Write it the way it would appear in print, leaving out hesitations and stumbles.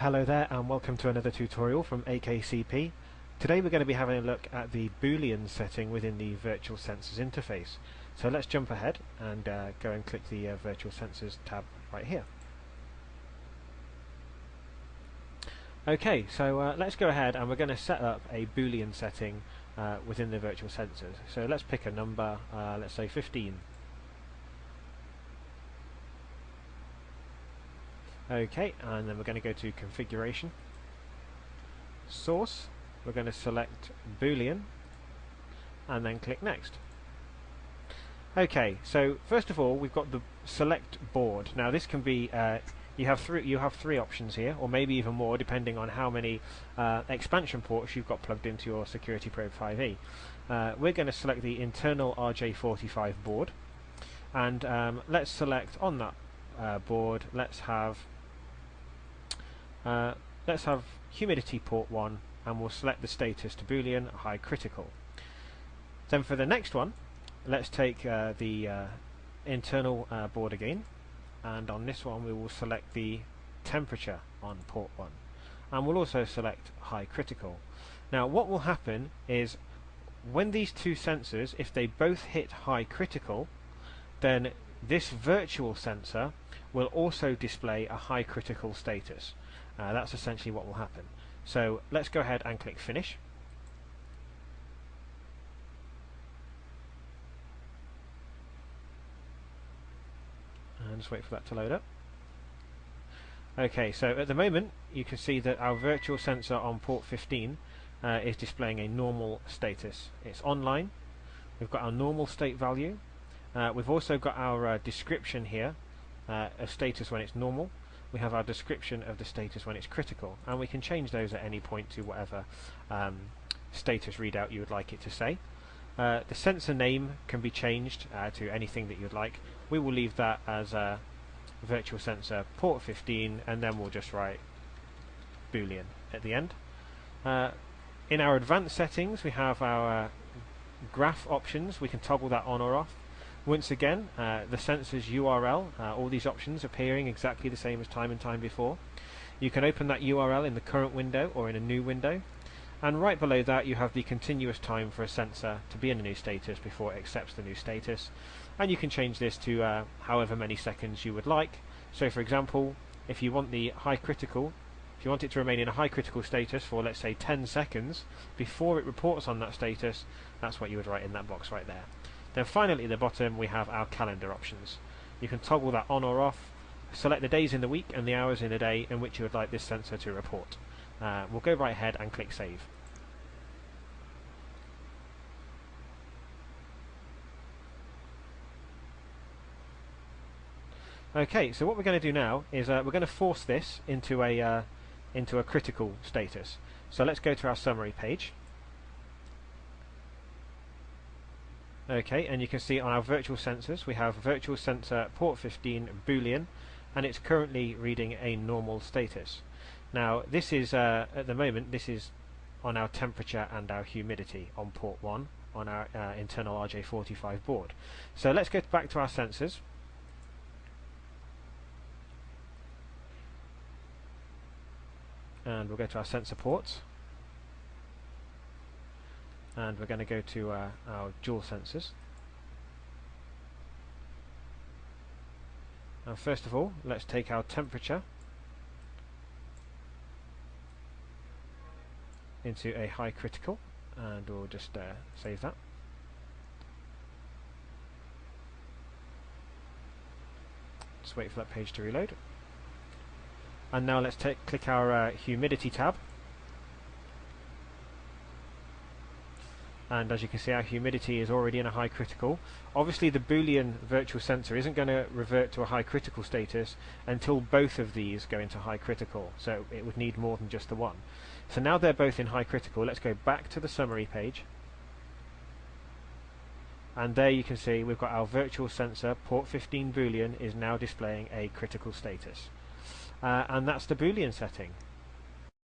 Hello there and welcome to another tutorial from AKCP. Today we're going to be having a look at the boolean setting within the virtual sensors interface. So let's jump ahead and go and click the virtual sensors tab right here. Okay, so let's go ahead and we're going to set up a boolean setting within the virtual sensors. So let's pick a number, let's say 15. Okay, and then we're going to go to configuration, source, we're going to select boolean and then click next. Okay, so first of all we've got the select board. Now this can be you have three options here, or maybe even more depending on how many expansion ports you've got plugged into your Security Probe 5e. We're going to select the internal RJ45 board, and let's select on that board, let's have humidity port 1, and we'll select the status to boolean high critical. Then for the next one, let's take the internal board again, and on this one we will select the temperature on port 1, and we'll also select high critical. Now what will happen is when these two sensors, if they both hit high critical, then this virtual sensor will also display a high critical status. That's essentially what will happen. So let's go ahead and click finish. And just wait for that to load up. Okay, so at the moment you can see that our virtual sensor on port 15 is displaying a normal status. It's online. We've got our normal state value. We've also got our description here, a status when it's normal. We have our description of the status when it's critical, and we can change those at any point to whatever status readout you would like it to say. The sensor name can be changed to anything that you'd like. We will leave that as virtual sensor port 15, and then we'll just write boolean at the end. In our advanced settings we have our graph options. We can toggle that on or off. Once again, the sensor's URL, all these options appearing exactly the same as time and time before. You can open that URL in the current window or in a new window, and right below that you have the continuous time for a sensor to be in a new status before it accepts the new status, and you can change this to however many seconds you would like. So for example, if you want the high critical, if you want it to remain in a high critical status for, let's say, 10 seconds before it reports on that status, that's what you would write in that box right there. Then finally at the bottom we have our calendar options. You can toggle that on or off, select the days in the week and the hours in the day in which you would like this sensor to report. We'll go right ahead and click save. Okay, so what we're going to do now is we're going to force this into a critical status. So let's go to our summary page. Okay, and you can see on our virtual sensors we have virtual sensor port 15 boolean, and it's currently reading a normal status. Now this is at the moment this is on our temperature and our humidity on port 1 on our internal RJ45 board. So let's go back to our sensors. And we'll go to our sensor ports, and we're going to go to our dual sensors. And first of all, let's take our temperature into a high critical, and we'll just save that. Just wait for that page to reload. And now let's click our humidity tab, and as you can see our humidity is already in a high critical. Obviously the boolean virtual sensor isn't going to revert to a high critical status until both of these go into high critical, so it would need more than just the one. So now they're both in high critical. Let's go back to the summary page, and there you can see we've got our virtual sensor port 15 boolean is now displaying a critical status. And that's the boolean setting.